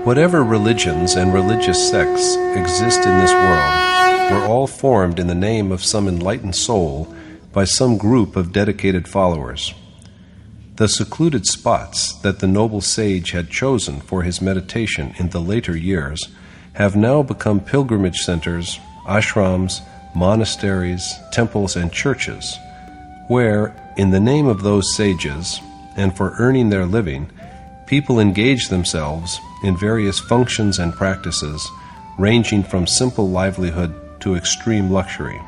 Whatever religions and religious sects exist in this world were all formed in the name of some enlightened soul by some group of dedicated followers. The secluded spots that the noble sage had chosen for his meditation in the later years have now become pilgrimage centers, ashrams, monasteries, temples, and churches, where, in the name of those sages, and for earning their living, people engage themselves in various functions and practices ranging from simple livelihood to extreme luxury.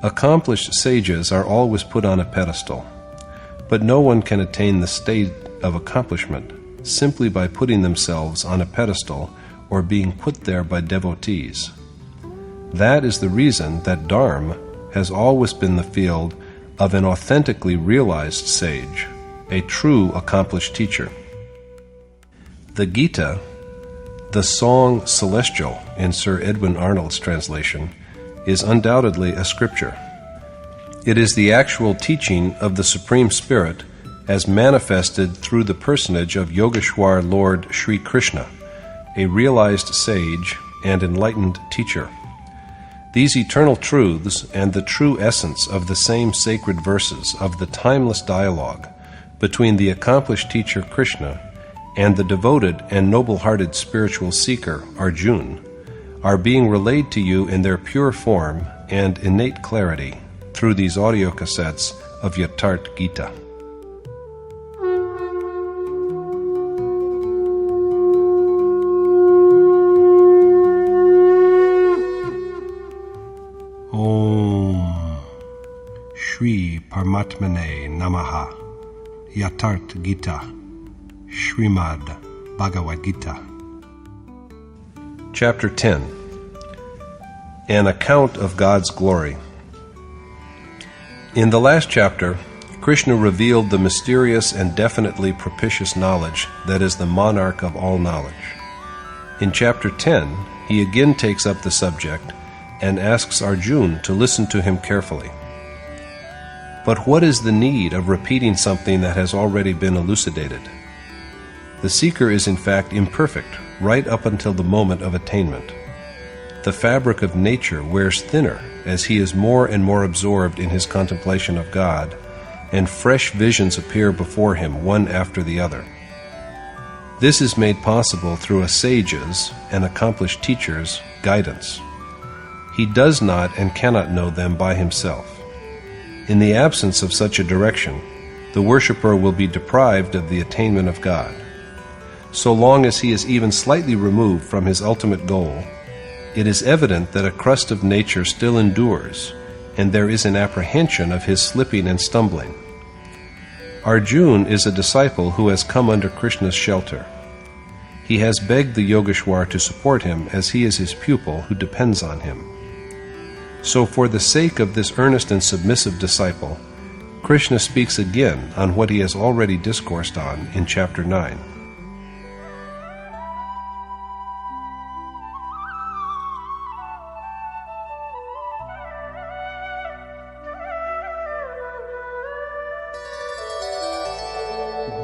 Accomplished sages are always put on a pedestal, but no one can attain the state of accomplishment simply by putting themselves on a pedestal or being put there by devotees. That is the reason that Dharma has always been the field of an authentically realized sage, a true accomplished teacher. The Gita, the song celestial in Sir Edwin Arnold's translation, is undoubtedly a scripture. It is the actual teaching of the Supreme Spirit as manifested through the personage of Yogeshwar Lord Sri Krishna, a realized sage and enlightened teacher. These eternal truths and the true essence of the same sacred verses of the timeless dialogue between the accomplished teacher Krishna and the devoted and noble-hearted spiritual seeker Arjuna are being relayed to you in their pure form and innate clarity through these audio cassettes of Yatharth Geeta. Om Shri Paramatmane Namaha. Yatharth Geeta, ShrimadBhagavadGita. Chapter 10. An Account of God's Glory. In the last chapter, Krishna revealed the mysterious and definitely propitious knowledge that is the monarch of all knowledge. In chapter 10, he again takes up the subject and asks Arjuna to listen to him carefully. But what is the need of repeating something that has already been elucidated? The seeker is in fact imperfect right up until the moment of attainment. The fabric of nature wears thinner as he is more and more absorbed in his contemplation of God, and fresh visions appear before him one after the other. This is made possible through a sage's, an accomplished teacher's, guidance. He does not and cannot know them by himself. In the absence of such a direction, the worshipper will be deprived of the attainment of God. So long as he is even slightly removed from his ultimate goal, it is evident that a crust of nature still endures, and there is an apprehension of his slipping and stumbling. Arjuna is a disciple who has come under Krishna's shelter. He has begged the Yogeshwar to support him as he is his pupil who depends on him. So for the sake of this earnest and submissive disciple, Krishna speaks again on what he has already discoursed on in chapter 9.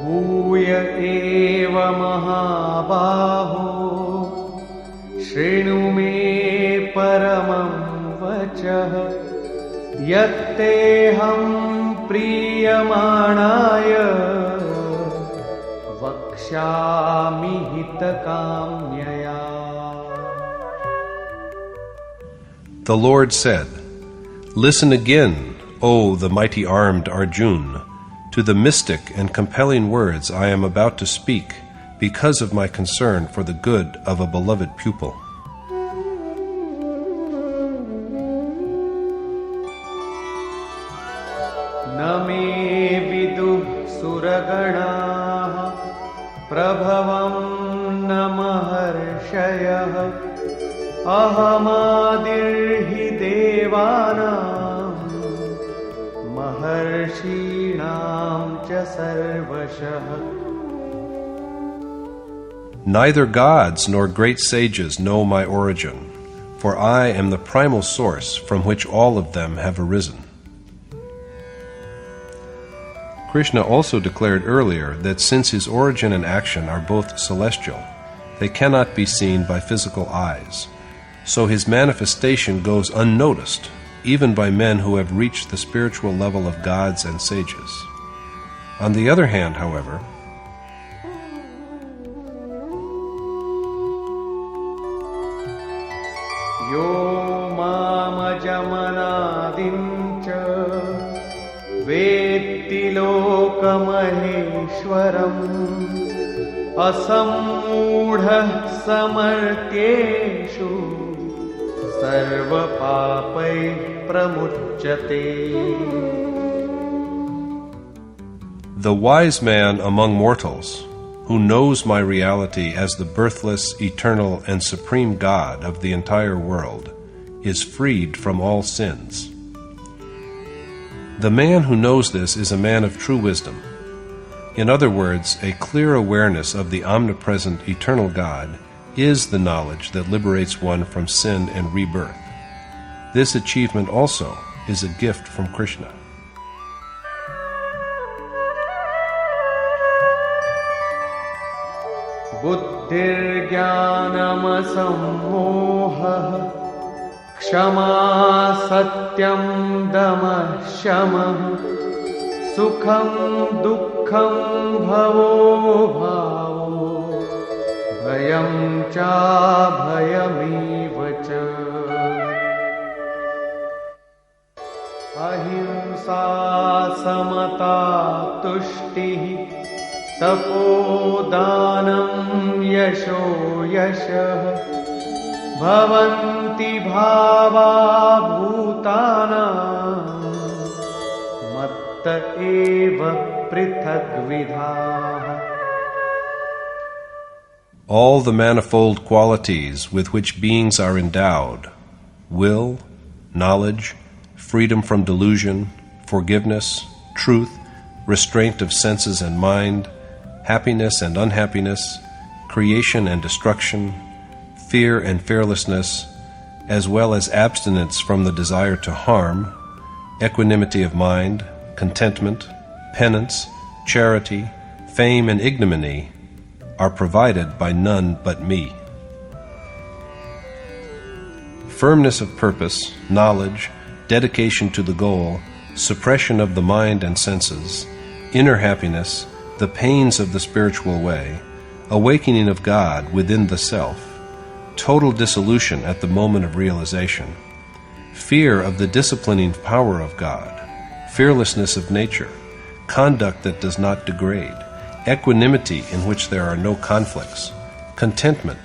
Bhuya eva mahabaho shrinu me paramam vachah yatteham priyamanaya vakshami hitakamyaya. The Lord said, "Listen again, O the mighty-armed Arjuna, to the mystic and compelling words I am about to speak because of my concern for the good of a beloved pupil. Name viduh suraganaha prabhavam namaharshayah ahamadirhi devanam maharshinam cha sarvashah. Neither gods nor great sages know my origin, for I am the primal source from which all of them have arisen." Krishna also declared earlier that since his origin and action are both celestial, they cannot be seen by physical eyes. So his manifestation goes unnoticed, even by men who have reached the spiritual level of gods and sages. On the other hand, however, Yo Mamajamanadim Vetti Lokamaheshwaram Asammudha Samartyeshu Sarva Papai Pramuchyate. the wise man among mortals, who knows my reality as the birthless, eternal, and supreme God of the entire world, is freed from all sins. The man who knows this is a man of true wisdom. In other words, a clear awareness of the omnipresent, eternal God is the knowledge that liberates one from sin and rebirth. This achievement also is a gift from Krishna. Buddhir jnanam sammoha Kshama satyam damah shamah Sukham dukkham bhavo bhavo Bhayam cha bhayamiva cha Ahimsa samata tushti Tapodanam yasho yashah Bhavanti bhava bhutanam Matta eva prithak vidha. All the manifold qualities with which beings are endowed, will, knowledge, freedom from delusion, forgiveness, truth, restraint of senses and mind, happiness and unhappiness, creation and destruction, fear and fearlessness, as well as abstinence from the desire to harm, equanimity of mind, contentment, penance, charity, fame and ignominy, are provided by none but me. Firmness of purpose, knowledge, dedication to the goal, suppression of the mind and senses, inner happiness, the pains of the spiritual way, awakening of God within the self, total dissolution at the moment of realization, fear of the disciplining power of God, fearlessness of nature, conduct that does not degrade, equanimity in which there are no conflicts, contentment,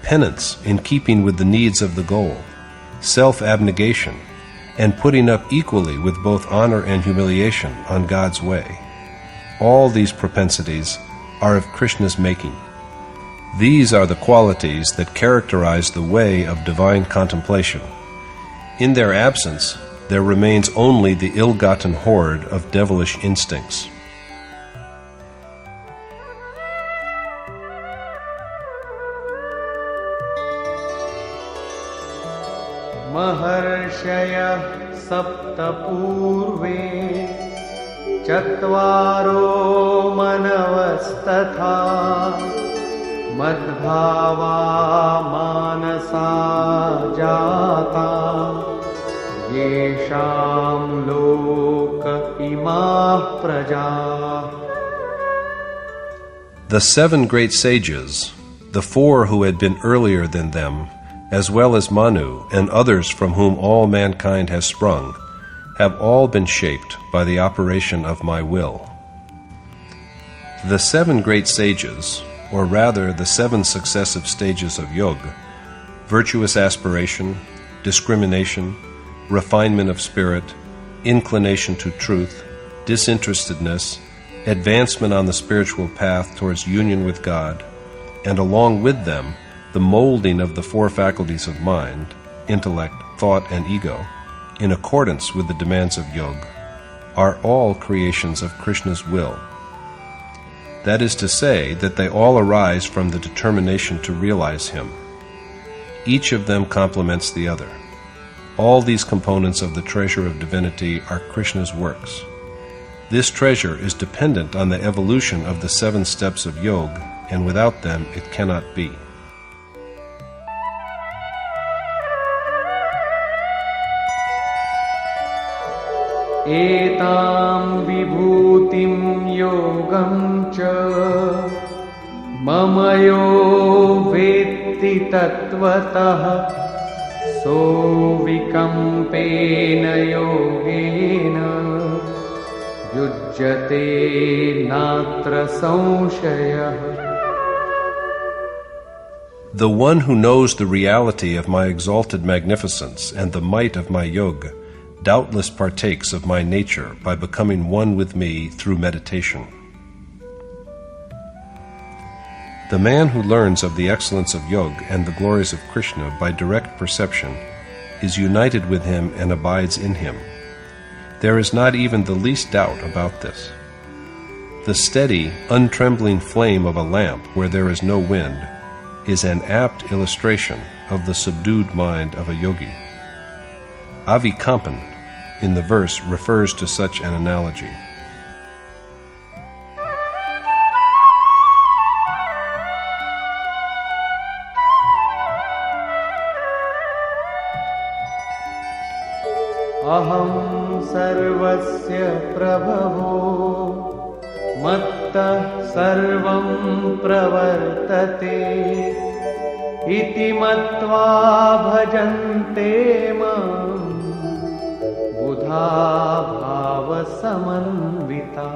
penance in keeping with the needs of the goal, self-abnegation, and putting up equally with both honor and humiliation on God's way. All these propensities are of Krishna's making. These are the qualities that characterize the way of divine contemplation. In their absence, there remains only the ill-gotten horde of devilish instincts. Maharshaya sapta purve Chatvaro manavastatha Madbhava manasa jata Yesham loka imah praja. The 7 great sages, the 4 who had been earlier than them, as well as Manu and others from whom all mankind has sprung, have all been shaped by the operation of my will. The 7 great sages, or rather the 7 successive stages of yoga, virtuous aspiration, discrimination, refinement of spirit, inclination to truth, disinterestedness, advancement on the spiritual path towards union with God, and along with them, the molding of the 4 faculties of mind, intellect, thought, and ego, in accordance with the demands of yoga, are all creations of Krishna's will. That is to say, that they all arise from the determination to realize Him. Each of them complements the other. All these components of the treasure of divinity are Krishna's works. This treasure is dependent on the evolution of the 7 steps of Yoga, and without them it cannot be. Etam vibhutim yogam cha mamayo vetti tattvatah so vikampena yogena yujjate natra samshayah. The one who knows the reality of my exalted magnificence and the might of my yoga doubtless partakes of my nature by becoming one with me through meditation. The man who learns of the excellence of yoga and the glories of Krishna by direct perception is united with him and abides in him. There is not even the least doubt about this. The steady, untrembling flame of a lamp where there is no wind is an apt illustration of the subdued mind of a yogi. Avikampan in the verse refers to such an analogy. Aham sarvasya prabhavo mattah sarvam pravartate iti matva bhajante mam buddha bhava samanvita.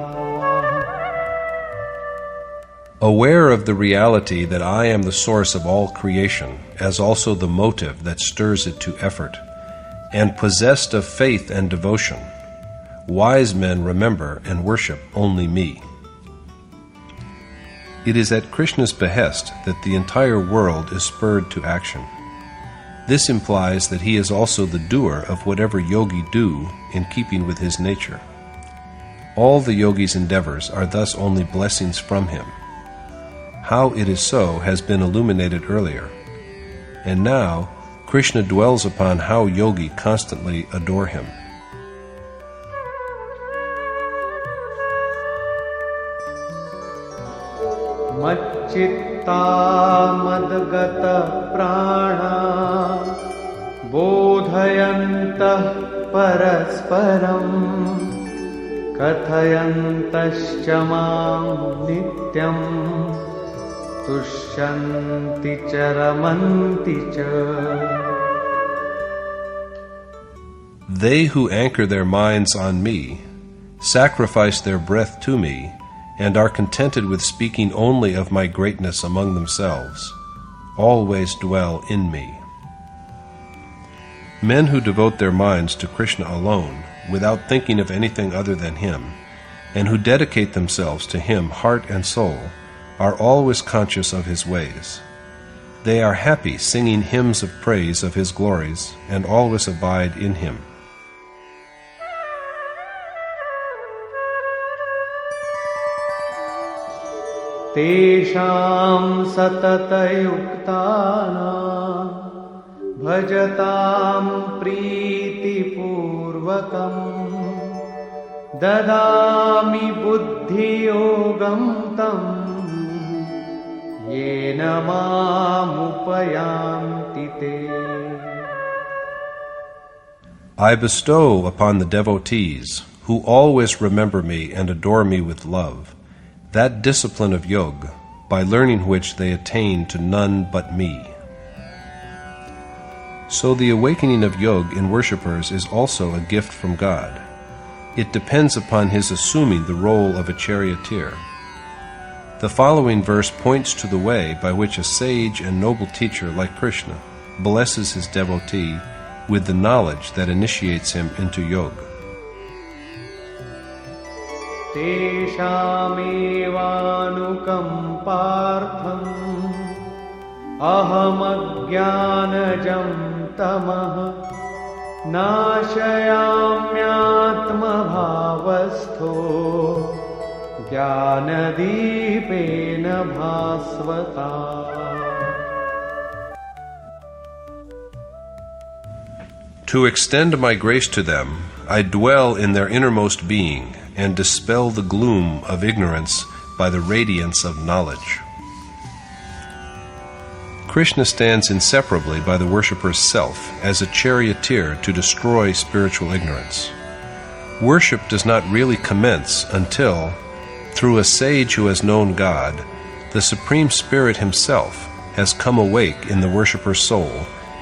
Aware of the reality that I am the source of all creation, as also the motive that stirs it to effort, and possessed of faith and devotion, wise men remember and worship only me. It is at Krishna's behest that the entire world is spurred to action. This implies that he is also the doer of whatever yogi do in keeping with his nature. All the yogi's endeavors are thus only blessings from him. How it is so has been illuminated earlier, and now Krishna dwells upon how yogi constantly adore him. Macchitta madgata prana bodhayantah parasparam kathayantascha mam nityam tushyanti charamanti cha. They who anchor their minds on me, sacrifice their breath to me, and are contented with speaking only of my greatness among themselves, always dwell in me. Men who devote their minds to Krishna alone, without thinking of anything other than him, and who dedicate themselves to him heart and soul, are always conscious of his ways. They are happy singing hymns of praise of his glories, and always abide in him. Tesham satatayuktanam bhajatam priti purvakam dadami buddhi yogam tam yena mamupayanti te. I bestow upon the devotees, who always remember me and adore me with love, that discipline of yoga, by learning which they attain to none but me. So the awakening of yoga in worshippers is also a gift from God. It depends upon his assuming the role of a charioteer. The following verse points to the way by which a sage and noble teacher like Krishna blesses his devotee with the knowledge that initiates him into yoga. Teshamevanukampartham aham ajnanajam tamah nashayamyatma bhavastho jnanadipena bhasvata. To extend my grace to them, I dwell in their innermost being, and dispel the gloom of ignorance by the radiance of knowledge. Krishna stands inseparably by the worshipper's self as a charioteer to destroy spiritual ignorance. Worship does not really commence until, through a sage who has known God, the Supreme Spirit Himself has come awake in the worshipper's soul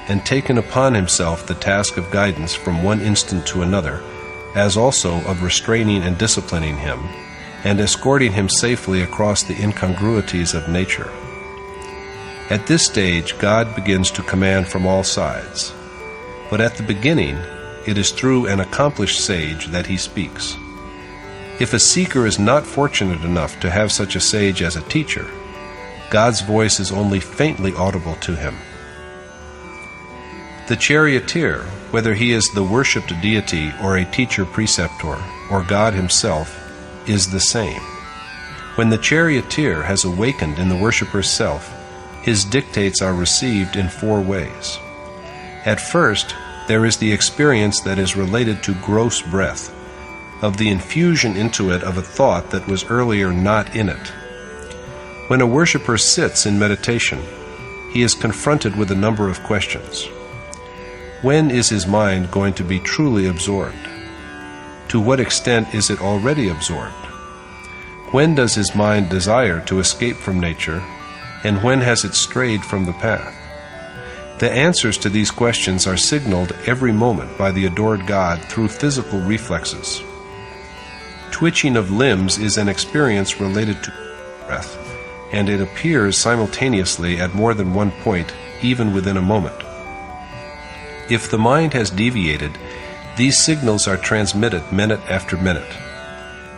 and taken upon Himself the task of guidance from one instant to another, as also of restraining and disciplining him, and escorting him safely across the incongruities of nature. At this stage, God begins to command from all sides, but at the beginning, it is through an accomplished sage that He speaks. If a seeker is not fortunate enough to have such a sage as a teacher, God's voice is only faintly audible to him. The charioteer, whether he is the worshipped deity or a teacher-preceptor or God Himself, is the same. When the charioteer has awakened in the worshipper's self, his dictates are received in 4 ways. At first, there is the experience that is related to gross breath, of the infusion into it of a thought that was earlier not in it. When a worshipper sits in meditation, he is confronted with a number of questions. When is his mind going to be truly absorbed? To what extent is it already absorbed? When does his mind desire to escape from nature, and when has it strayed from the path? The answers to these questions are signaled every moment by the adored God through physical reflexes. Twitching of limbs is an experience related to breath, and it appears simultaneously at more than one point, even within a moment. If the mind has deviated, these signals are transmitted minute after minute.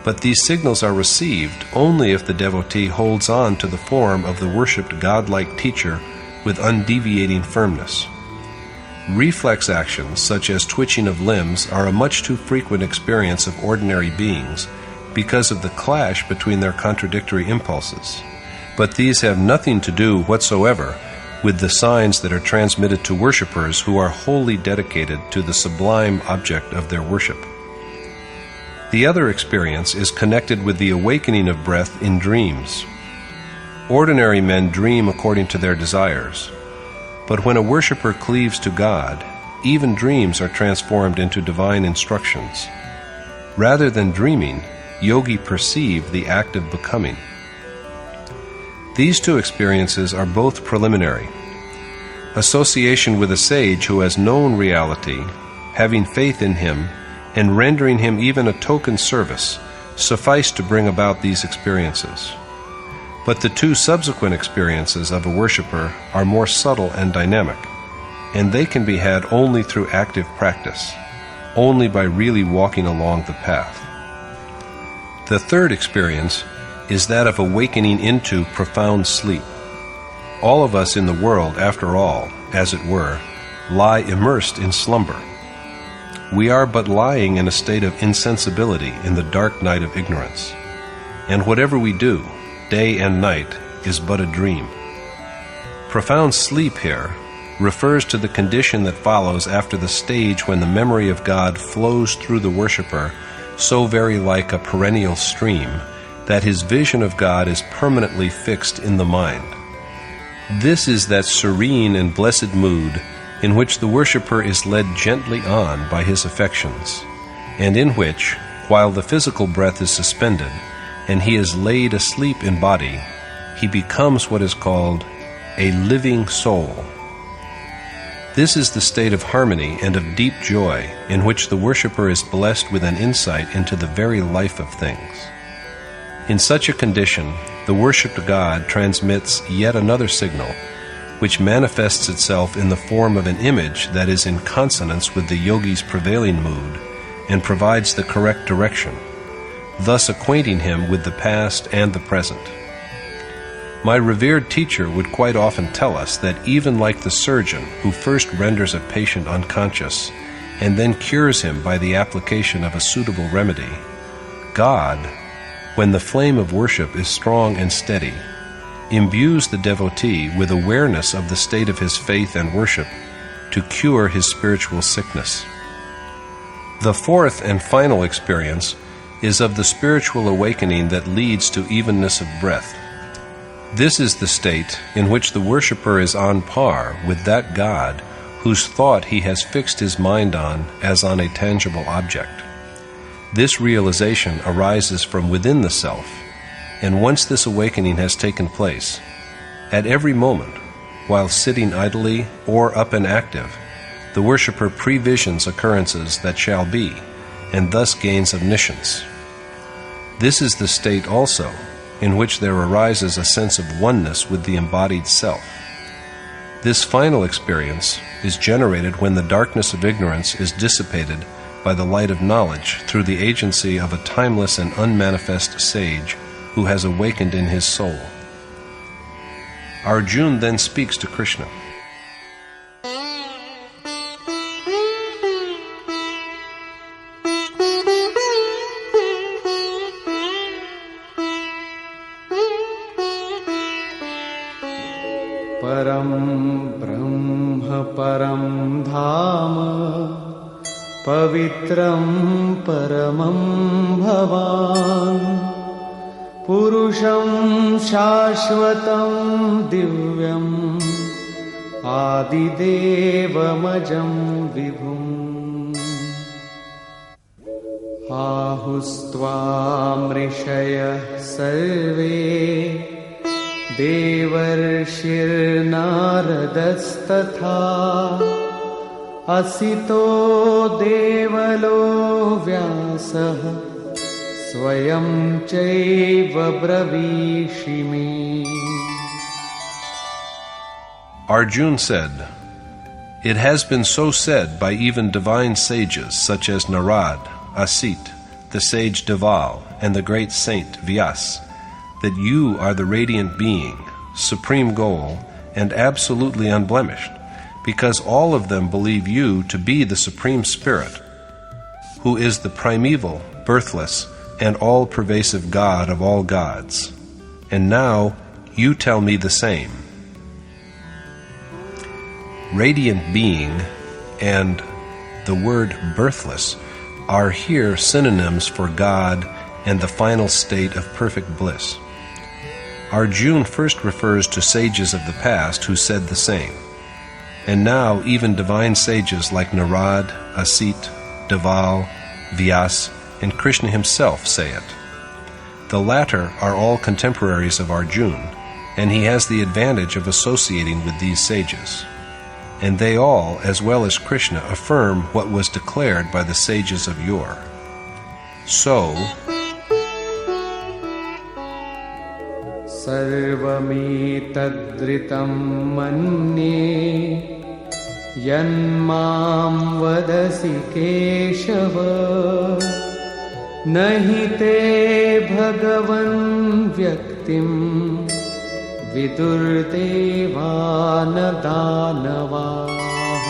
But these signals are received only if the devotee holds on to the form of the worshipped godlike teacher with undeviating firmness. Reflex actions, such as twitching of limbs, are a much too frequent experience of ordinary beings because of the clash between their contradictory impulses. But these have nothing to do whatsoever with the signs that are transmitted to worshippers who are wholly dedicated to the sublime object of their worship. The other experience is connected with the awakening of breath in dreams. Ordinary men dream according to their desires, but when a worshipper cleaves to God, even dreams are transformed into divine instructions. Rather than dreaming, yogi perceive the act of becoming. These 2 experiences are both preliminary. Association with a sage who has known reality, having faith in him, and rendering him even a token service, suffice to bring about these experiences. But the 2 subsequent experiences of a worshipper are more subtle and dynamic, and they can be had only through active practice, only by really walking along the path. The 3rd experience is that of awakening into profound sleep. All of us in the world, after all, as it were, lie immersed in slumber. We are but lying in a state of insensibility in the dark night of ignorance, and whatever we do, day and night, is but a dream. Profound sleep here refers to the condition that follows after the stage when the memory of God flows through the worshipper so very like a perennial stream that his vision of God is permanently fixed in the mind. This is that serene and blessed mood in which the worshipper is led gently on by his affections, and in which, while the physical breath is suspended, and he is laid asleep in body, he becomes what is called a living soul. This is the state of harmony and of deep joy in which the worshipper is blessed with an insight into the very life of things. In such a condition, the worshipped God transmits yet another signal, which manifests itself in the form of an image that is in consonance with the yogi's prevailing mood and provides the correct direction, thus acquainting him with the past and the present. My revered teacher would quite often tell us that even like the surgeon who first renders a patient unconscious and then cures him by the application of a suitable remedy, God, when the flame of worship is strong and steady, imbues the devotee with awareness of the state of his faith and worship to cure his spiritual sickness. The 4th and final experience is of the spiritual awakening that leads to evenness of breath. This is the state in which the worshipper is on par with that God whose thought he has fixed his mind on as on a tangible object. This realization arises from within the self, and once this awakening has taken place, at every moment, while sitting idly or up and active, the worshipper previsions occurrences that shall be, and thus gains omniscience. This is the state also in which there arises a sense of oneness with the embodied self. This final experience is generated when the darkness of ignorance is dissipated by the light of knowledge through the agency of a timeless and unmanifest sage who has awakened in his soul. Arjuna then speaks to Krishna. परं ब्रह्म परं धाम पवित्रं परमं भवान् पुरुषं शाश्वतं दिव्यम् आदिदेवमजं विभुम् आहुस्त्वामृषयः सर्वे देवर्षिर्नारदस्तथा असितो देवलो व्यासः स्वयं चैव ब्रवीषि मे. Arjuna said, "It has been so said by even divine sages such as Narad, Asit, the sage Deval, and the great saint Vyas, that you are the radiant being, supreme goal, and absolutely unblemished, because all of them believe you to be the Supreme Spirit, who is the primeval, birthless, and all-pervasive God of all gods. And now you tell me the same." Radiant being and the word birthless are here synonyms for God and the final state of perfect bliss. Arjuna first refers to sages of the past who said the same, and now even divine sages like Narad, Asit, Deval, Vyas, and Krishna himself say it. The latter are all contemporaries of Arjuna, and he has the advantage of associating with these sages. And they all, as well as Krishna, affirm what was declared by the sages of yore. So, सर्वमेतद्रितं मन्ये यन्मां वदसि केशव न हि ते भगवन् व्यक्तिं विदुर्देवान् दानवाः.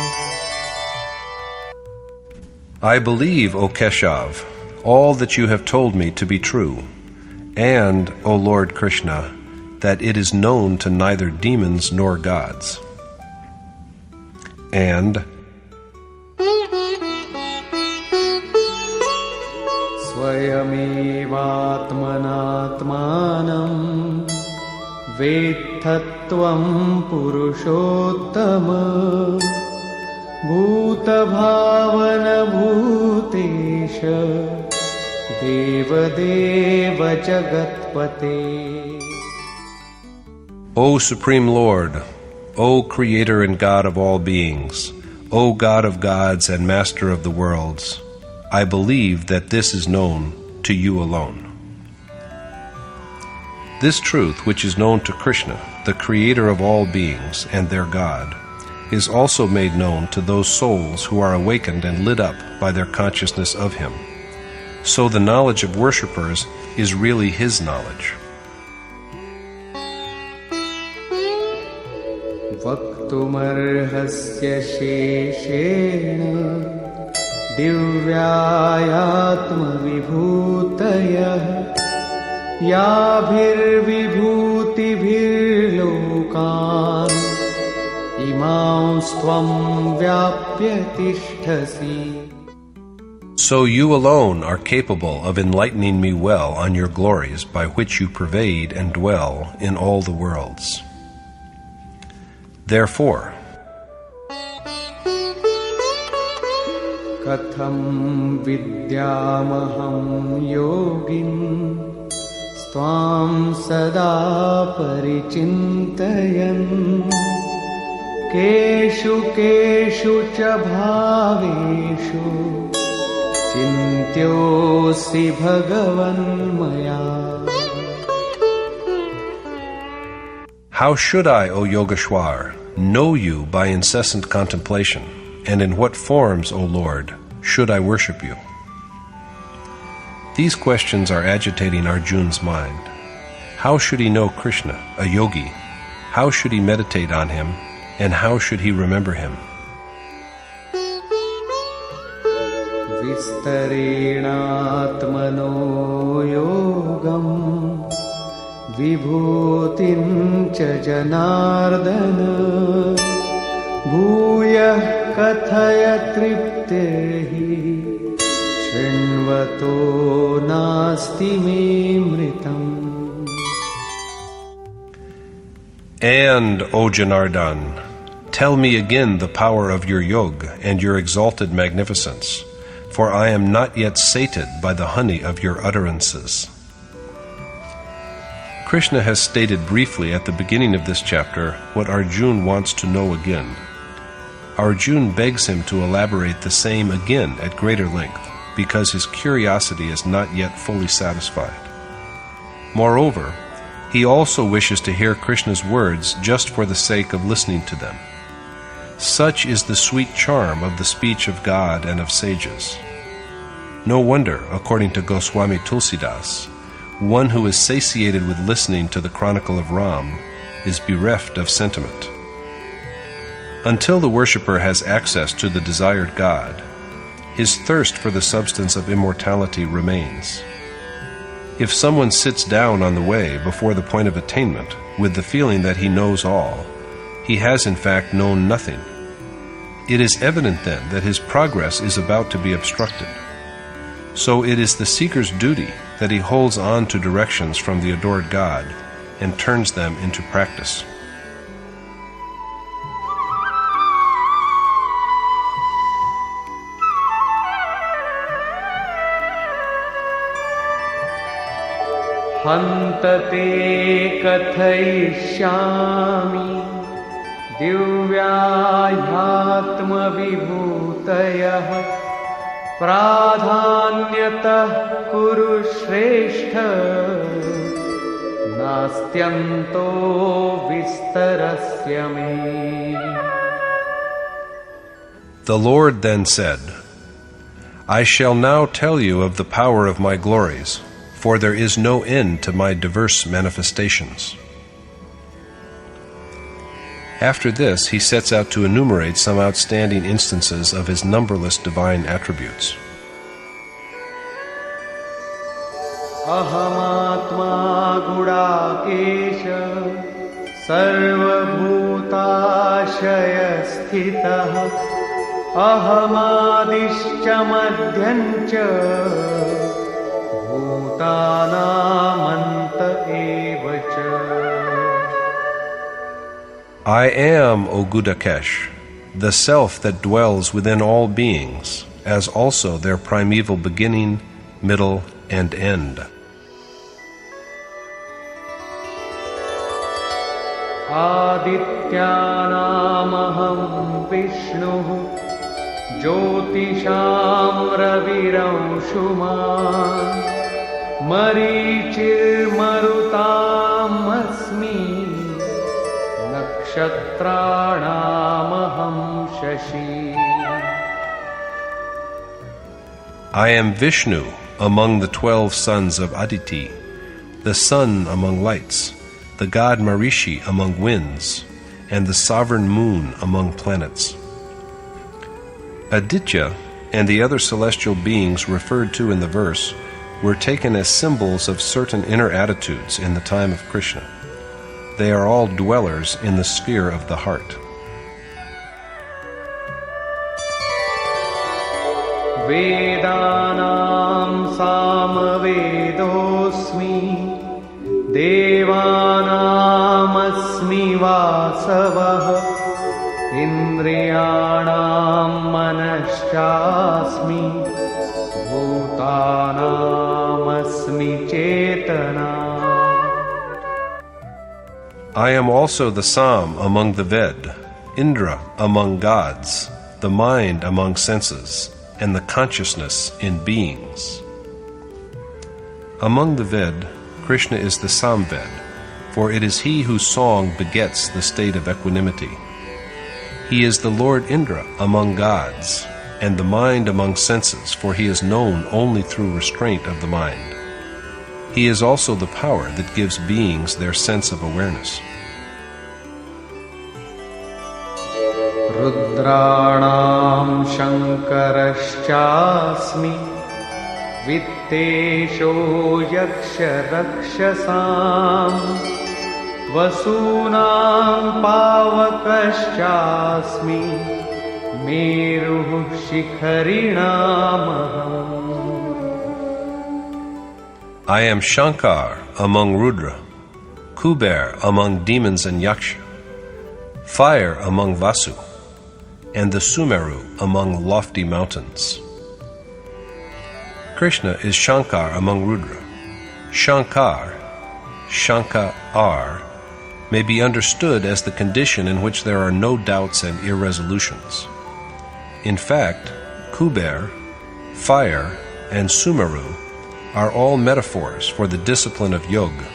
I believe, O Keshav, all that you have told me to be true, and, O Lord Krishna, that it is known to neither demons nor gods. And स्वयमेवात्मनात्मानं वेत्थत्वं पुरुषोत्तम भूतभावनभूतेश देवदेव जगत्पते. O Supreme Lord, O Creator and God of all beings, O God of gods and Master of the worlds, I believe that this is known to you alone. This truth, which is known to Krishna, the Creator of all beings and their God, is also made known to those souls who are awakened and lit up by their consciousness of Him. So the knowledge of worshippers is really His knowledge. वक्तुमर्हस्य शेषेण दिव्यायात्मविभूतयः याभिर्विभूतिभिर्लोकान् इमांस्त्वं व्याप्य तिष्ठसि. So you alone are capable of enlightening me well on your glories by which you pervade and dwell in all the worlds. Therefore, Katham vidyamaham yogin Svam sada parichintayan Keshu keshu cha bhaveshu Chintyosi bhagavan maya. how should I, O Yogeshwar, know you by incessant contemplation, and in what forms, O Lord, should I worship you? These questions are agitating Arjuna's mind. How should he know Krishna, a yogi? How should he meditate on him, and how should he remember him? Vistarenatmano yogam Vibhutin cha janardana Bhuyah kathaya triptehi Shrinvato nasti me mritam. And, O Janardan, tell me again the power of your yoga and your exalted magnificence, for I am not yet sated by the honey of your utterances. Krishna has stated briefly at the beginning of this chapter what Arjuna wants to know again. Arjuna begs him to elaborate the same again at greater length, because his curiosity is not yet fully satisfied. Moreover, he also wishes to hear Krishna's words just for the sake of listening to them. Such is the sweet charm of the speech of God and of sages. No wonder, according to Goswami Tulsidas, one who is satiated with listening to the chronicle of Ram is bereft of sentiment. Until the worshipper has access to the desired God, his thirst for the substance of immortality remains. If someone sits down on the way before the point of attainment with the feeling that he knows all, he has in fact known nothing. It is evident then that his progress is about to be obstructed. So it is the seeker's duty that he holds on to directions from the adored God and turns them into practice. Hantate kathayishyami divyāyātma vibhutayah pradhanyatah kuru shrestha nastyanto vistarasya me. The Lord then said, I shall now tell you of the power of my glories, for there is no end to my diverse manifestations. After this, he sets out to enumerate some outstanding instances of his numberless divine attributes. Ahamatma gudakesha sarvabhutashaya sthitah ahamadishcha madhyancha bhutanamanta evacha. I am, O Gudakesh, the self that dwells within all beings, as also their primeval beginning, middle, and end. Adityanamaham Vishnu Jyotisham Raviramshuman Marichir Marutam Asmi Nakshatranamaham Shashi. I am Vishnu among the 12 sons of Aditi, the sun among lights, the god Marishi among winds, and the sovereign moon among planets. Aditya and the other celestial beings referred to in the verse were taken as symbols of certain inner attitudes in the time of Krishna. They are all dwellers in the sphere of the heart. वेदानां सामवेदोऽस्मि देवानामस्मि वासवः इन्द्रियाणां मनश्चास्मि भूतानामस्मि चेतना. I am also the Sam among the Ved, Indra among gods, the mind among senses, and the consciousness in beings. Among the Ved, Krishna is the Samved, for it is he whose song begets the state of equanimity. He is the Lord Indra among gods, and the mind among senses, for he is known only through restraint of the mind. He is also the power that gives beings their sense of awareness. Rudranam Shankarashchasmi Vittesho Yaksha Rakshasam Vasunam Pavakaschasmi Meruh Shikharinamaham. I am Shankar among Rudra, Kuber among demons and Yaksha, fire among Vasu, and the Sumeru among lofty mountains. Krishna is Shankar among Rudra. Shankar, Shankar, may be understood as the condition in which there are no doubts and irresolutions. In fact, Kuber, fire, and Sumeru are all metaphors for the discipline of yoga.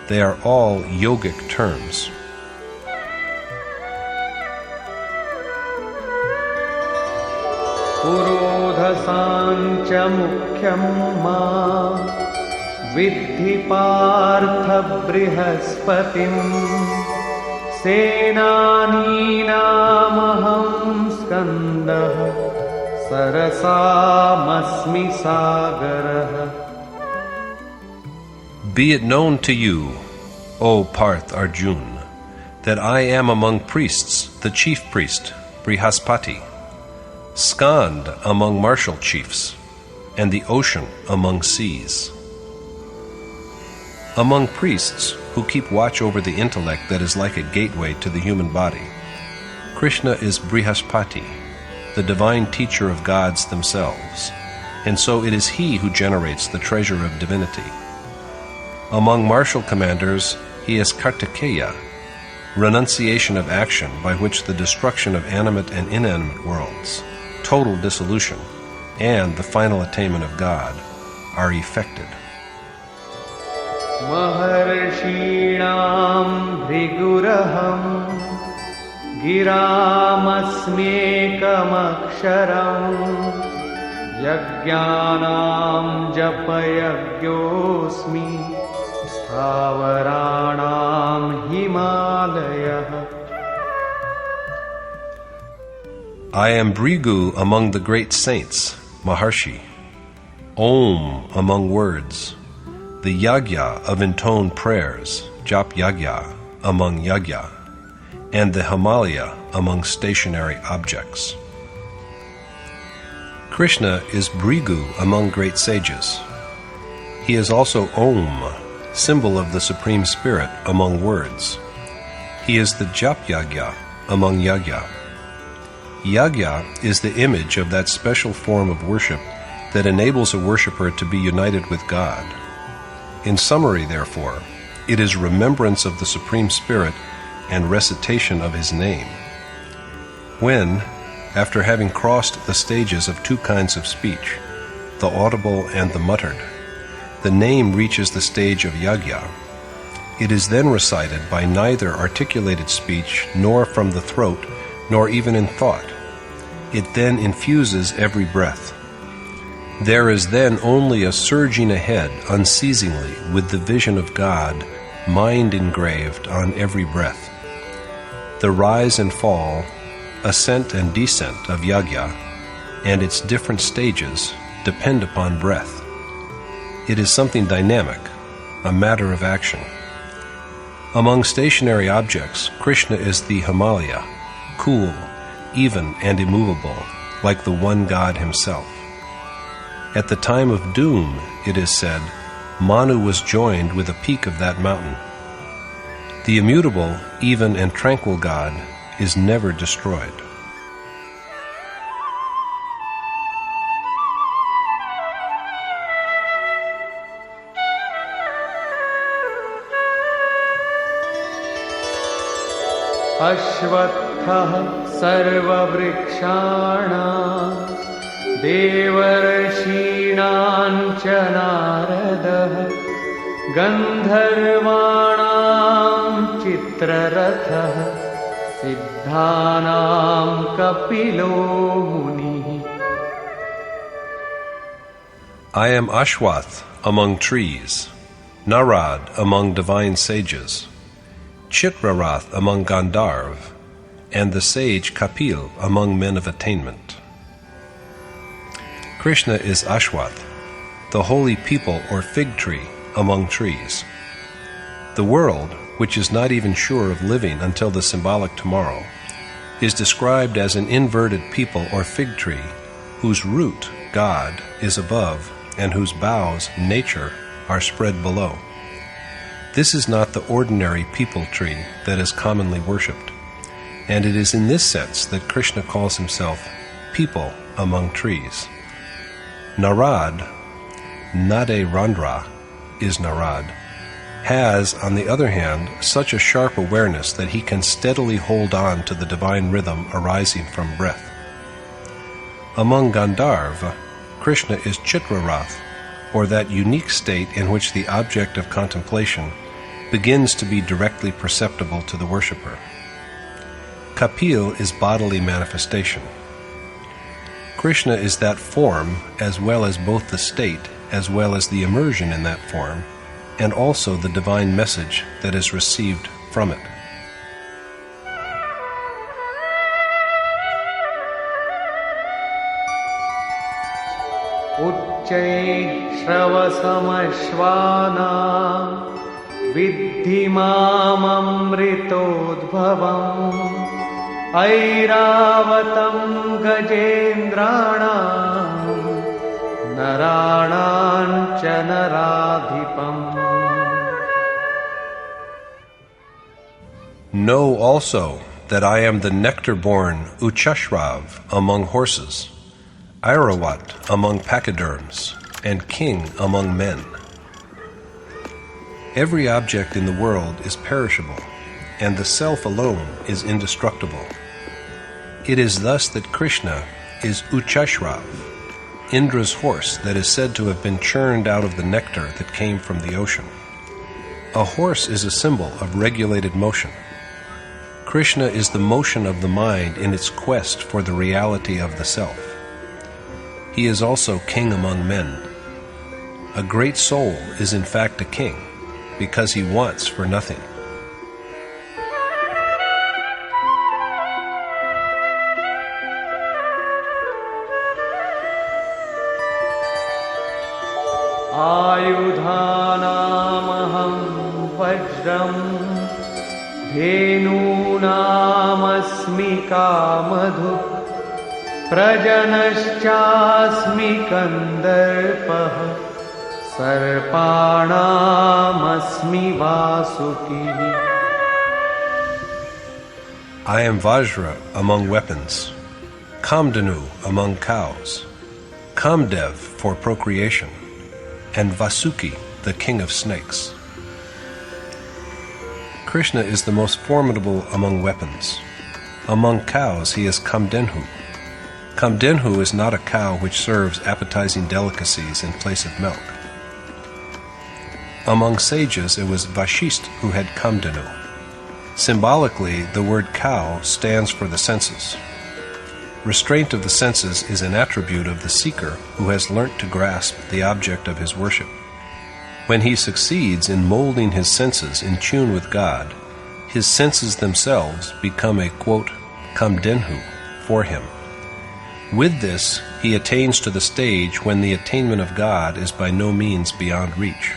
They are all yogic terms. Purodhasancha mukhyam ma Vidhi partha brihaspatim Senaninamaham skandah Sarasamasmi sagarah. Be it known to you, O Parth Arjuna, that I am among priests the chief priest, Brihaspati, Skand among martial chiefs, and the ocean among seas. Among priests who keep watch over the intellect that is like a gateway to the human body, Krishna is Brihaspati, the divine teacher of gods themselves, and so it is he who generates the treasure of divinity. Among martial commanders, he is Kartikeya, renunciation of action by which the destruction of animate and inanimate worlds, total dissolution, and the final attainment of God are effected. Maharshinam Bhriguraham Giramasmekam aksharam Yajnanam Japayagyosmi Sthavaranam Himalayah. I am Bhrigu among the great saints, Maharshi, Om among words, the Yagya of intoned prayers, Jap Yagya among Yagya, and the Himalaya among stationary objects. Krishna is Bhrigu among great sages. He is also Om, symbol of the Supreme Spirit among words. He is the Jap Yagya among Yagya. Yagya is the image of that special form of worship that enables a worshipper to be united with God. In summary, therefore, it is remembrance of the Supreme Spirit and recitation of His name. When, after having crossed the stages of two kinds of speech, the audible and the muttered, the name reaches the stage of Yagya, it is then recited by neither articulated speech nor from the throat nor even in thought. It then infuses every breath. There is then only a surging ahead unceasingly with the vision of God, mind engraved on every breath. The rise and fall, ascent and descent of Yagya and its different stages depend upon breath. It is something dynamic, a matter of action. Among stationary objects, Krishna is the Himalaya, cool, even and immovable, like the one God himself. At the time of doom, it is said, Manu was joined with a peak of that mountain. The immutable, even and tranquil God is never destroyed. अश्वत्थः सर्ववृक्षाणां देवर्षीणां च नारदः गन्धर्वाणां चित्ररथः सिद्धानां कपिलो मुनिः. I am Ashwath among trees, Narad among divine sages, Chitrarath among Gandharv, and the sage Kapil among men of attainment. Krishna is Ashwath, the holy people or fig tree among trees. The world, which is not even sure of living until the symbolic tomorrow, is described as an inverted people or fig tree, whose root, God, is above, and whose boughs, nature, are spread below. This is not the ordinary people tree that is commonly worshipped, and it is in this sense that Krishna calls himself people among trees. Narad, Nade Randra, is Narad, has, on the other hand, such a sharp awareness that he can steadily hold on to the divine rhythm arising from breath. Among Gandharva, Krishna is Chitrarath, or that unique state in which the object of contemplation begins to be directly perceptible to the worshipper. Kapil is bodily manifestation. Krishna is that form as well as both the state as well as the immersion in that form, and also the divine message that is received from it. श्रवसमश्वानां विद्धि माममृतोद्भवम् ऐरावतं गजेन्द्राणां नराणां च नराधिपम्. Know also that I am the nectar-born Uchashrav among horses, Airawat among pachyderms, and king among men. Every object in the world is perishable, and the self alone is indestructible. It is thus that Krishna is Uchashrav, Indra's horse that is said to have been churned out of the nectar that came from the ocean. A horse is a symbol of regulated motion. Krishna is the motion of the mind in its quest for the reality of the self. He is also king among men. A great soul is in fact a king, because he wants for nothing. आयुधानामहं वज्रं धेनूनामस्मि Kamadhuk प्रजनश्चास्मि कन्दर्पः सर्पाणामस्मि वासुकिः. I am Vajra among weapons, Kamdanu among cows, Kamdev for procreation, and Vasuki, the king of snakes. Krishna is the most formidable among weapons. Among cows he is Kamdenhu. Kamdenhu is not a cow which serves appetizing delicacies in place of milk. Among sages it was Vashist who had Kamdenu. Symbolically, the word cow stands for the senses. Restraint of the senses is an attribute of the seeker who has learnt to grasp the object of his worship. When he succeeds in molding his senses in tune with God, his senses themselves become a, quote, kamdenhu for him. With this, he attains to the stage when the attainment of God is by no means beyond reach.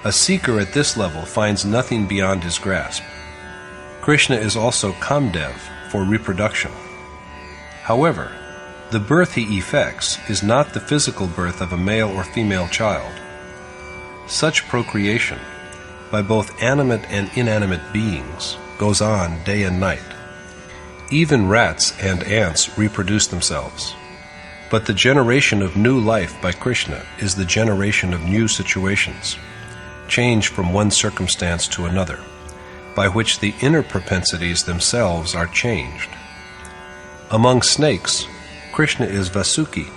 A seeker at this level finds nothing beyond his grasp. Krishna is also Kamdev for reproduction. However, The birth he effects is not the physical birth of a male or female child. Such procreation, by both animate and inanimate beings, goes on day and night. Even rats and ants reproduce themselves. But the generation of new life by Krishna is the generation of new situations, change from one circumstance to another, by which the inner propensities themselves are changed. Among snakes, Krishna is Vasuki,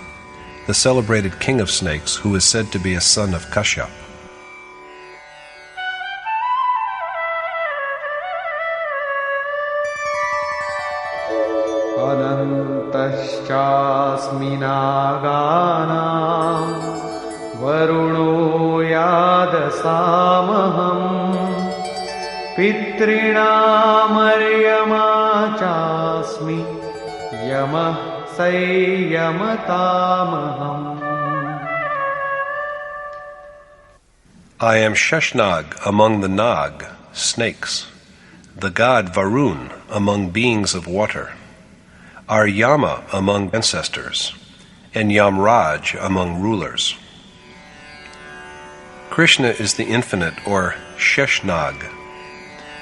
the celebrated king of snakes who is said to be a son of Kashyap. Anantaschasmi naganam varuno yadasamaham pitrinamaryama chasmi yamah sayamatamaham. I am Sheshnag among the Nag, snakes, the god Varun among beings of water, Aryama among ancestors, and Yamraj among rulers. Krishna is the infinite, or Sheshnag.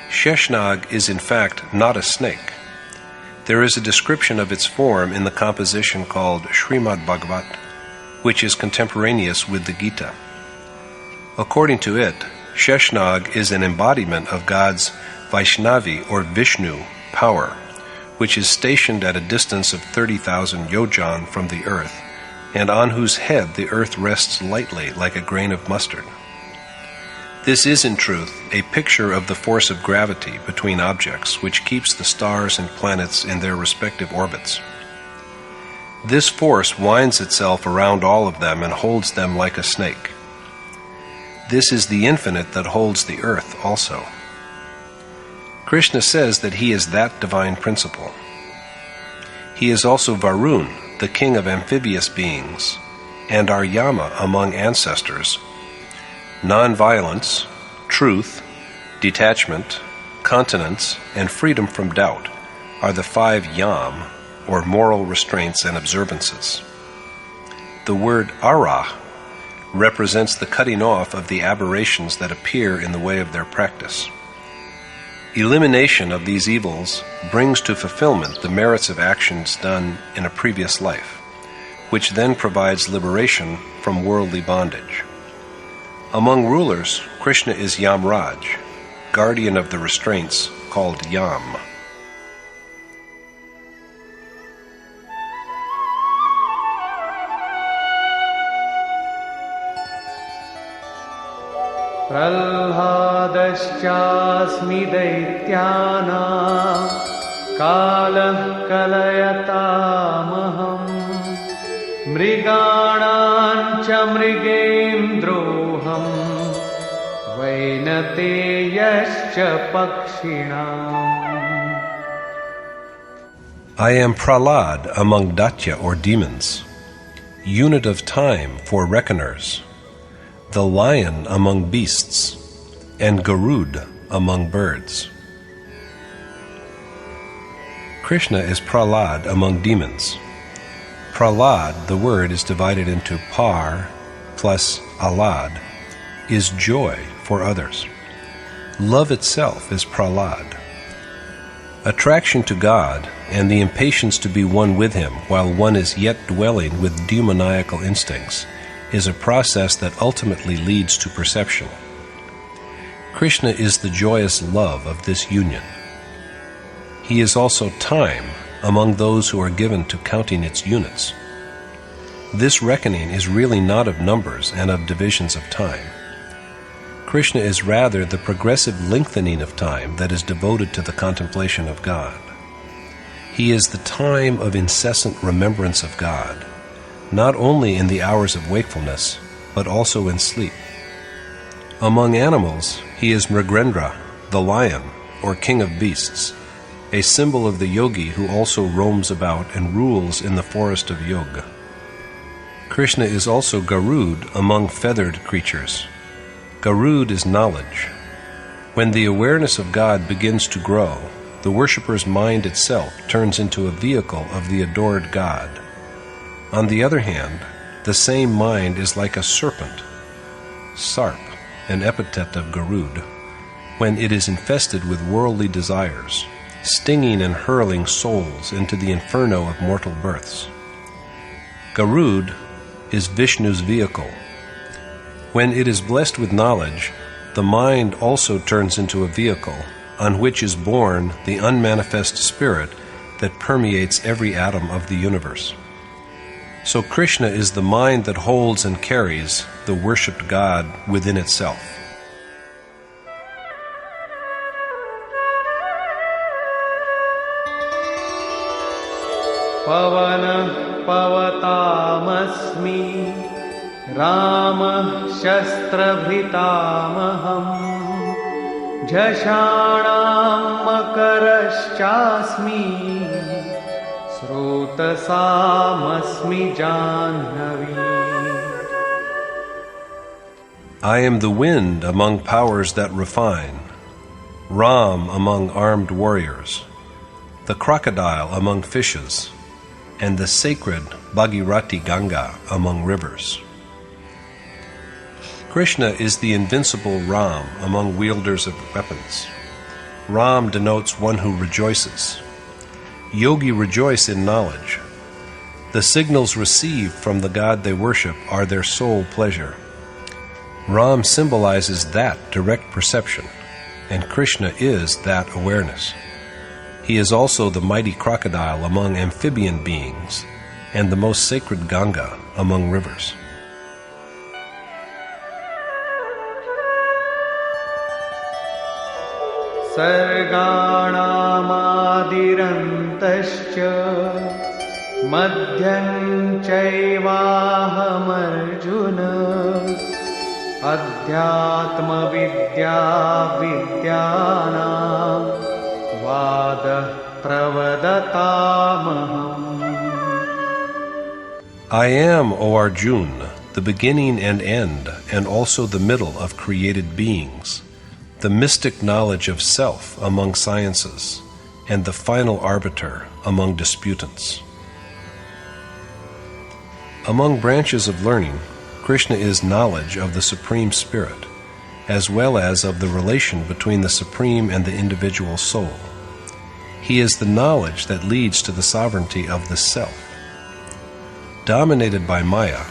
Sheshnag is in fact not a snake. There is a description of its form in the composition called ShrimadBhagavat, which is contemporaneous with the Gita. According to it, Sheshnag is an embodiment of God's Vaishnavi or Vishnu power, which is stationed at a distance of 30,000 yojan from the earth, and on whose head the earth rests lightly like a grain of mustard. This is in truth a picture of the force of gravity between objects which keeps the stars and planets in their respective orbits. This force winds itself around all of them and holds them like a snake. This is the infinite that holds the earth also. Krishna says that he is that divine principle. He is also Varun, the king of amphibious beings, and Aryama among ancestors. Non-violence, truth, detachment, continence, and freedom from doubt are the 5 yam, or moral restraints and observances. The word ara represents the cutting off of the aberrations that appear in the way of their practice. Elimination of these evils brings to fulfillment the merits of actions done in a previous life, which then provides liberation from worldly bondage. Among rulers, Krishna is Yamraj, guardian of the restraints called Yam. Pralhadaschasmi daityana kalah kalayatamaham mriganancha mrigendroham vainateyascha pakshinam. I am Prahlad among Datya or demons, unit of time for reckoners, the lion among beasts, and Garud among birds. Krishna is Prahlad among demons. Prahlad, the word, is divided into par plus alad, is joy for others. Love itself is Prahlad. Attraction to God and the impatience to be one with Him while one is yet dwelling with demoniacal instincts is a process that ultimately leads to perception. Krishna is the joyous love of this union. He is also time among those who are given to counting its units. This reckoning is really not of numbers and of divisions of time. Krishna is rather the progressive lengthening of time that is devoted to the contemplation of God. He is the time of incessant remembrance of God, not only in the hours of wakefulness, but also in sleep. Among animals, he is Mrigendra, the lion, or king of beasts, a symbol of the yogi who also roams about and rules in the forest of yoga. Krishna is also Garud among feathered creatures. Garud is knowledge. When the awareness of God begins to grow, the worshipper's mind itself turns into a vehicle of the adored God. On the other hand, the same mind is like a serpent, sarp, an epithet of Garud, when it is infested with worldly desires, stinging and hurling souls into the inferno of mortal births. Garud is Vishnu's vehicle. When it is blessed with knowledge, the mind also turns into a vehicle on which is born the unmanifest spirit that permeates every atom of the universe. So Krishna is the mind that holds and carries the worshipped God within itself. Pavanah pavatamasmi Ramah shastrabhitamaham Jhashanam makaraschasmi Srotasamasmi Janhavi. I am the wind among powers that refine, Ram among armed warriors, the crocodile among fishes, and the sacred Bhagirati Ganga among rivers. Krishna is the invincible Ram among wielders of weapons. Ram denotes one who rejoices. Yogi rejoice in knowledge. The signals received from the God they worship are their sole pleasure. Ram symbolizes that direct perception, and Krishna is that awareness. He is also the mighty crocodile among amphibian beings, and the most sacred Ganga among rivers. Sarganamadirantashcha madhyam chaivaaham Arjuna adhyatma vidya vidyanam vadah pravadatamaham. I am, O Arjuna, the beginning and end, and also the middle of created beings, the mystic knowledge of self among sciences, and the final arbiter among disputants. Among branches of learning, Krishna is knowledge of the Supreme Spirit, as well as of the relation between the Supreme and the individual soul. He is the knowledge that leads to the sovereignty of the Self. Dominated by Maya,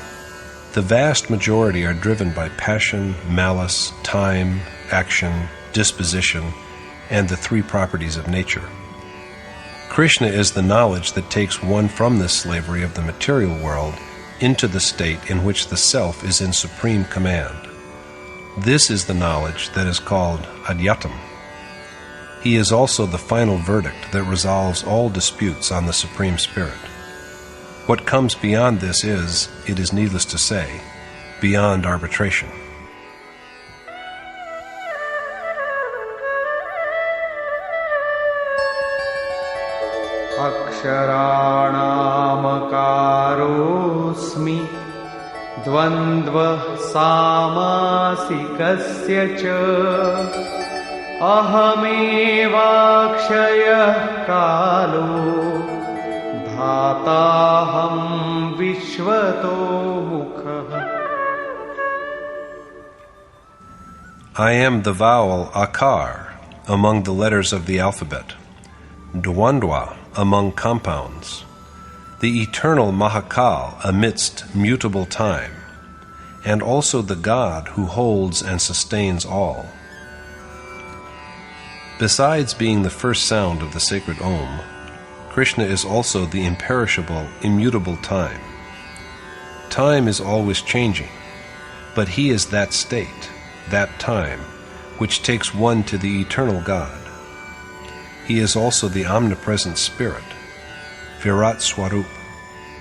the vast majority are driven by passion, malice, time, action, disposition, and the three properties of nature. Krishna is the knowledge that takes one from this slavery of the material world into the state in which the self is in supreme command. This is the knowledge that is called Adhyatam. He is also the final verdict that resolves all disputes on the Supreme Spirit. What comes beyond this is, it is needless to say, beyond arbitration. Aksharanamakarosmi dvandva samasikasya cha ahamevakshayah kalo dhataham vishvato mukha. I am the vowel akar among the letters of the alphabet, dvandva among compounds, the eternal Mahakal amidst mutable time, and also the God who holds and sustains all. Besides being the first sound of the sacred Om, Krishna is also the imperishable, immutable time. Time is always changing, but he is that state, that time, which takes one to the eternal God. He is also the omnipresent Spirit, Virat Swarup,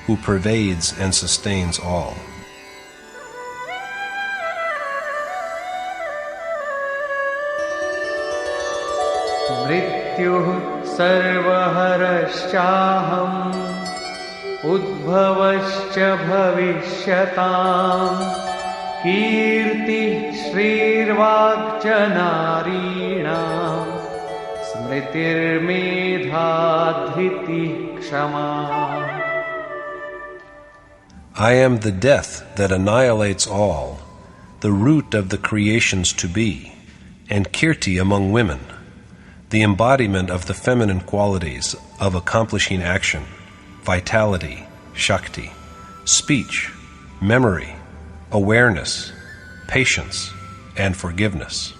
who pervades and sustains all. Mrityuh sarvaharashchaham udbhavascha bhavishyatam kirti shrirvakcha narinam smritir medha dhriti kshama. I am the death that annihilates all, the root of the creations to be, and Kirti among women, the embodiment of the feminine qualities of accomplishing action, vitality, Shakti, speech, memory, awareness, patience, and forgiveness.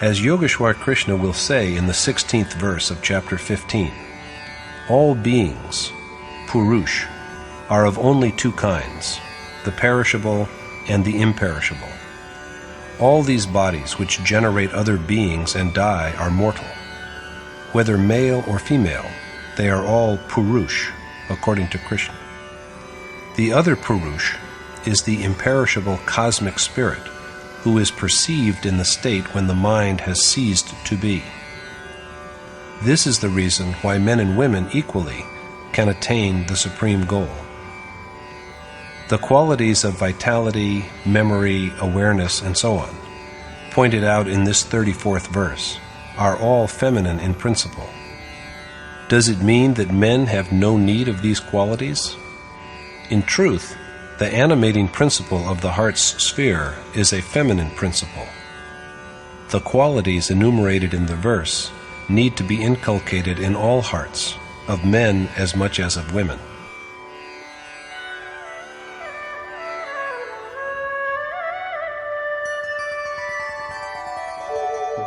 As Yogeshwar Krishna will say in the 16th verse of chapter 15, all beings, Purush, are of only two kinds, the perishable and the imperishable. All these bodies which generate other beings and die are mortal. Whether male or female, they are all Purush, according to Krishna. The other Purush is the imperishable cosmic spirit, who is perceived in the state when the mind has ceased to be. This is the reason why men and women equally can attain the supreme goal. The qualities of vitality, memory, awareness, and so on, pointed out in this 34th verse, are all feminine in principle. Does it mean that men have no need of these qualities? In truth, the animating principle of the heart's sphere is a feminine principle. The qualities enumerated in the verse need to be inculcated in all hearts, of men as much as of women.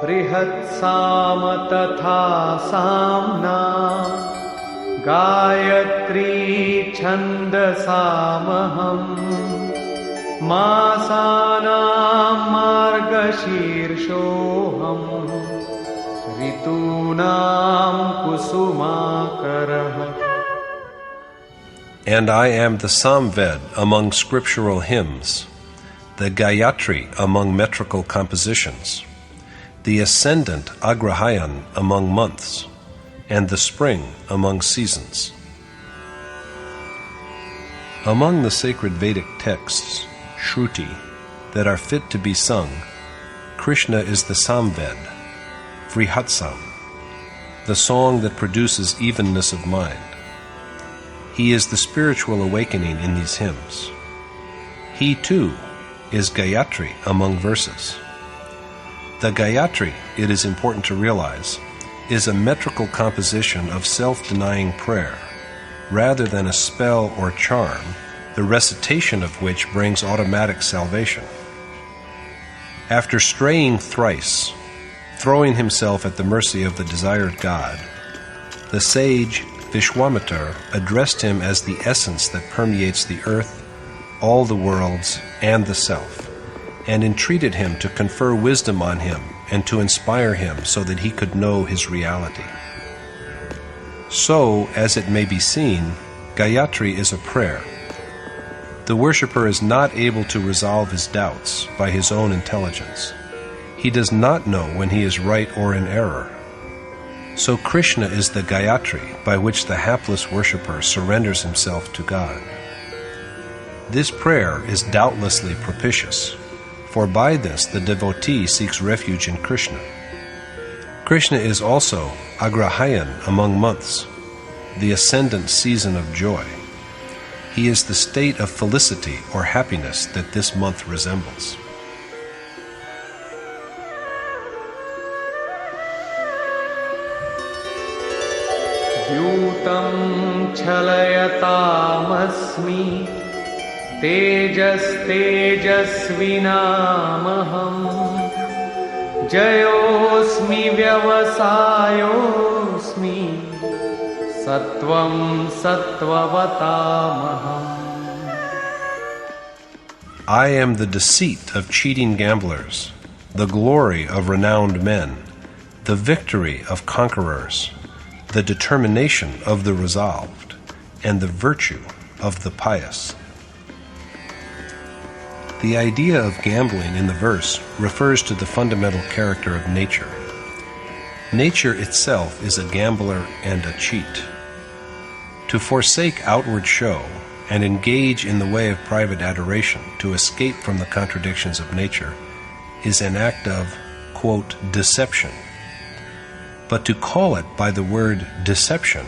बृहत्साम तथा साम्ना Gayatri छन्दसामहम् मासानां मार्गशीर्षोऽहम् ऋतूनां कुसुमाकरः. And I am the Samved among scriptural hymns, the Gayatri among metrical compositions, the ascendant Agrahayan among months, and the spring among seasons. Among the sacred Vedic texts, Shruti, that are fit to be sung, Krishna is the Samved, Vrihatsam, the song that produces evenness of mind. He is the spiritual awakening in these hymns. He, too, is Gayatri among verses. The Gayatri, it is important to realize, is a metrical composition of self-denying prayer, rather than a spell or charm, the recitation of which brings automatic salvation. After straying thrice, throwing himself at the mercy of the desired God, the sage Vishwamitar addressed him as the essence that permeates the earth, all the worlds, and the self, and entreated him to confer wisdom on him and to inspire him so that he could know his reality. So, as it may be seen, Gayatri is a prayer. The worshipper is not able to resolve his doubts by his own intelligence. He does not know when he is right or in error. So Krishna is the Gayatri by which the hapless worshipper surrenders himself to God. This prayer is doubtlessly propitious, for by this the devotee seeks refuge in Krishna. Krishna is also Agrahayan among months, the ascendant season of joy. He is the state of felicity or happiness that this month resembles. द्यूतं छलयतामस्मि तेजस्तेजस्विनामहम् जयोऽस्मि व्यवसायोऽस्मि सत्वं सत्त्ववतामहम्. I am the deceit of cheating gamblers, the glory of renowned men, the victory of conquerors, the determination of the resolved, and the virtue of the pious. The idea of gambling in the verse refers to the fundamental character of nature. Nature itself is a gambler and a cheat. To forsake outward show and engage in the way of private adoration to escape from the contradictions of nature is an act of, quote, deception. But to call it by the word deception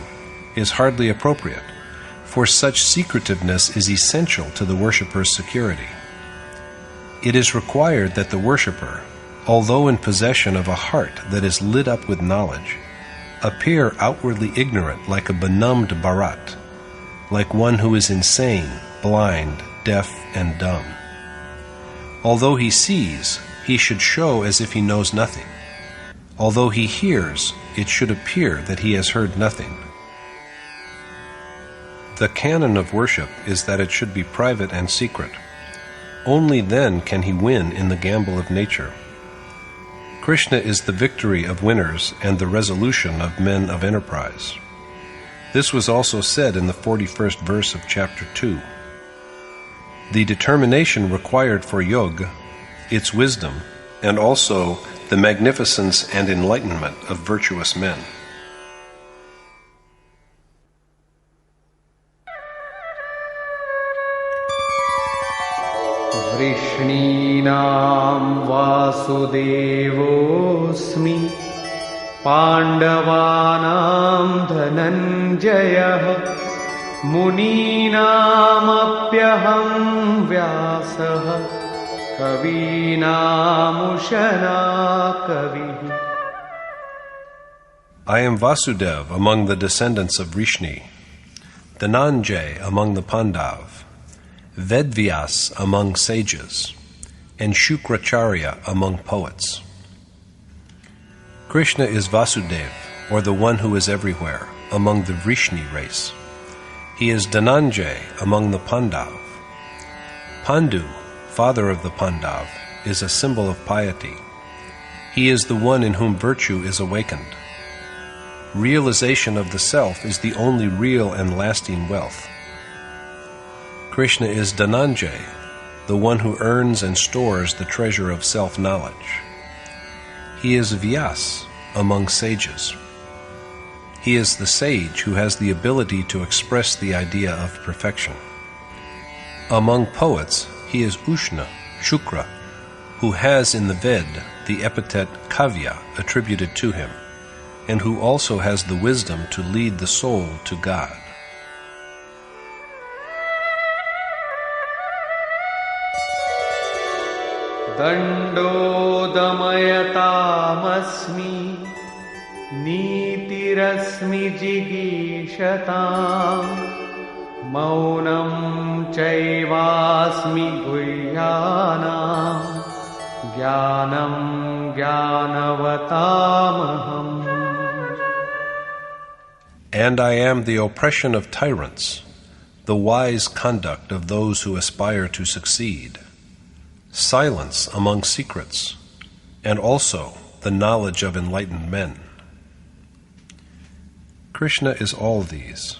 is hardly appropriate, for such secretiveness is essential to the worshipper's security. It is required that the worshipper, although in possession of a heart that is lit up with knowledge, appear outwardly ignorant like a benumbed Bharat, like one who is insane, blind, deaf, and dumb. Although he sees, he should show as if he knows nothing. Although he hears, it should appear that he has heard nothing. The canon of worship is that it should be private and secret. Only then can he win in the gamble of nature. Krishna is the victory of winners and the resolution of men of enterprise. This was also said in the 41st verse of chapter 2. The determination required for yoga, its wisdom, and also the magnificence and enlightenment of virtuous men. वृष्णीनां वासुदेवोऽस्मि पाण्डवानां धनञ्जयः मुनीनामप्यहं व्यासः कवीनामुशना कविः. I am Vasudev among the descendants of Vrishni, Dhananjay among the Pandav, Vedvyas among sages, and Shukracharya among poets. Krishna is Vasudev, or the one who is everywhere, among the Vrishni race. He is Dhananjay among the Pandav. Pandu, father of the Pandav, is a symbol of piety. He is the one in whom virtue is awakened. Realization of the self is the only real and lasting wealth. Krishna is Dhananjay, the one who earns and stores the treasure of self-knowledge. He is Vyas among sages. He is the sage who has the ability to express the idea of perfection. Among poets, he is Ushna, Shukra, who has in the Ved the epithet Kavya attributed to him, and who also has the wisdom to lead the soul to God. दण्डोदमयतामस्मि नीतिरस्मि जिगीषताम् मौनं चैवास्मि गुह्यानां ज्ञानं ज्ञानवतामहम्. And I am the oppression of tyrants, the wise conduct of those who aspire to succeed, silence among secrets, and also the knowledge of enlightened men. Krishna is all these.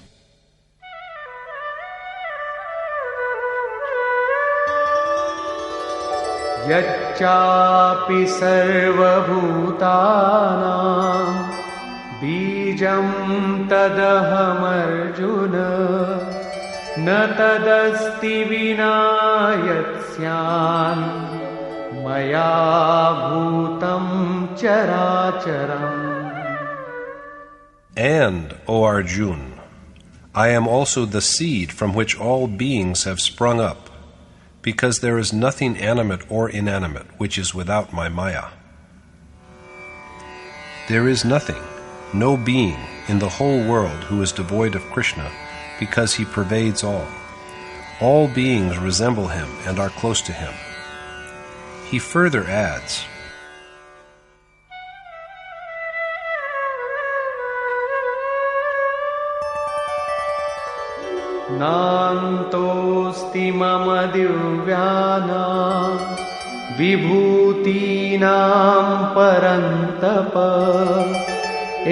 यच्चापि सर्वभूतानां बीजं तदहमर्जुन न तदस्ति विना यत्स्यान् मया भूतं चराचरम्. And, O Arjuna, I am also the seed from which all beings have sprung up, because there is nothing animate or inanimate which is without my Maya. There is nothing, no being in the whole world who is devoid of Krishna, because he pervades all. All beings resemble him and are close to him. He further adds, नान्तोऽस्ति मम दिव्यानां विभूतीनां परन्तप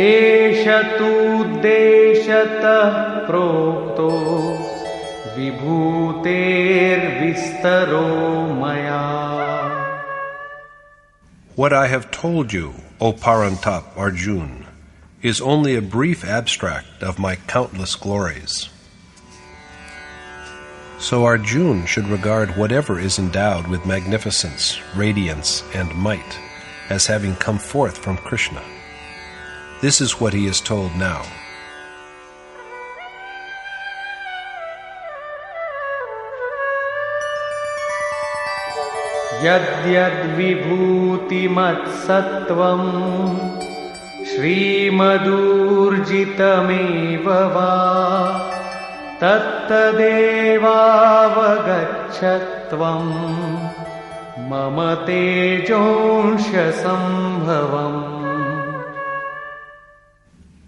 एष तूद्देशतः प्रोक्तो विभूतेर्विस्तरो मया. What I have told you, O Parantap Arjuna, is only a brief abstract of my countless glories. So Arjuna should regard whatever is endowed with magnificence, radiance, and might as having come forth from Krishna. This is what he is told now. यद्यद्विभूतिमत्सत्त्वं श्रीमदूर्जितमेव वा तत्तदेवावगच्छत्वं मम तेजोंशसम्भवम्.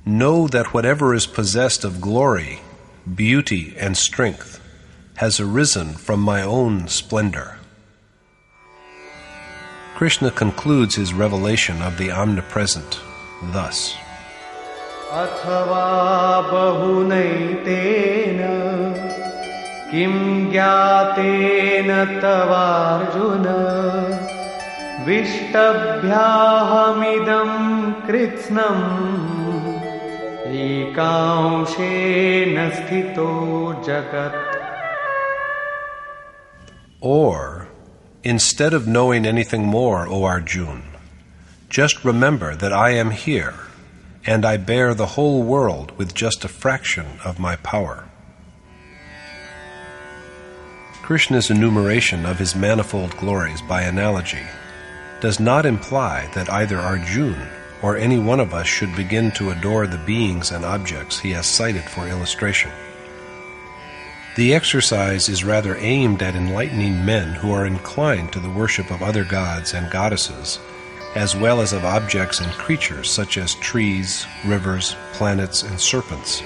Know that whatever is possessed of glory, beauty, and strength has arisen from my own splendor. Krishna concludes his revelation of the Omnipresent thus. Athava bahunaytena kim gyatena tavarjuna vishtabhyahamidam kritsnam ekaanshena sthito jagat. Or, instead of knowing anything more, O Arjuna, just remember that I am here, and I bear the whole world with just a fraction of my power. Krishna's enumeration of his manifold glories by analogy does not imply that either Arjuna or any one of us should begin to adore the beings and objects he has cited for illustration. The exercise is rather aimed at enlightening men who are inclined to the worship of other gods and goddesses, as well as of objects and creatures such as trees, rivers, planets, and serpents,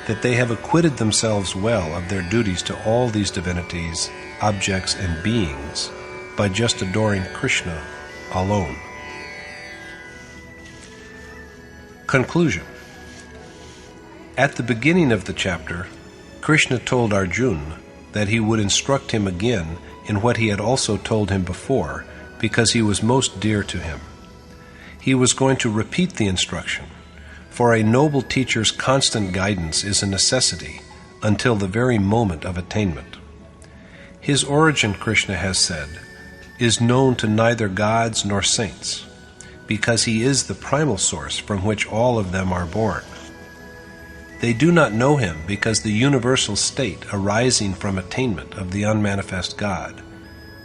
that they have acquitted themselves well of their duties to all these divinities, objects, and beings by just adoring Krishna alone. Conclusion. At the beginning of the chapter, Krishna told Arjuna that he would instruct him again in what he had also told him before, because he was most dear to him. He was going to repeat the instruction, for a noble teacher's constant guidance is a necessity until the very moment of attainment. His origin, Krishna has said, is known to neither gods nor saints, because he is the primal source from which all of them are born. They do not know him because the universal state arising from attainment of the unmanifest God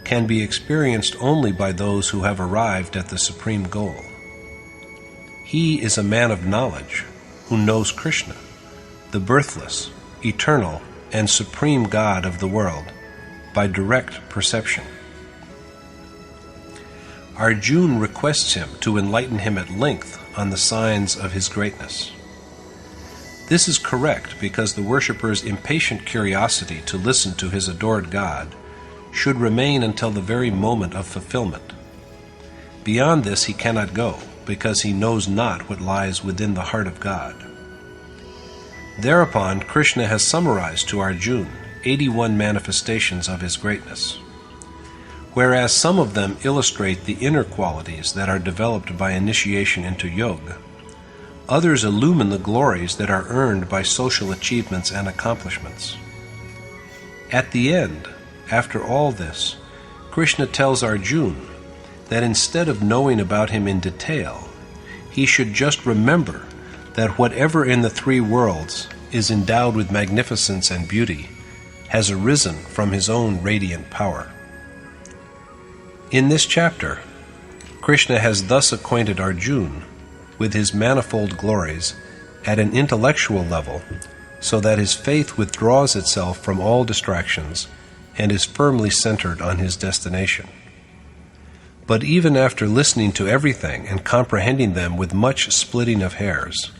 can be experienced only by those who have arrived at the supreme goal. He is a man of knowledge who knows Krishna, the birthless, eternal, and supreme God of the world, by direct perception. Arjuna requests him to enlighten him at length on the signs of his greatness. This is correct because the worshipper's impatient curiosity to listen to his adored God should remain until the very moment of fulfillment. Beyond this he cannot go, because he knows not what lies within the heart of God. Thereupon, Krishna has summarized to Arjuna 81 manifestations of his greatness. Whereas some of them illustrate the inner qualities that are developed by initiation into yoga, others illumine the glories that are earned by social achievements and accomplishments. At the end, after all this, Krishna tells Arjuna that instead of knowing about him in detail, he should just remember that whatever in the three worlds is endowed with magnificence and beauty has arisen from his own radiant power. In this chapter, Krishna has thus acquainted Arjuna with his manifold glories at an intellectual level, so that his faith withdraws itself from all distractions and is firmly centered on his destination. But even after listening to everything and comprehending them with much splitting of hairs,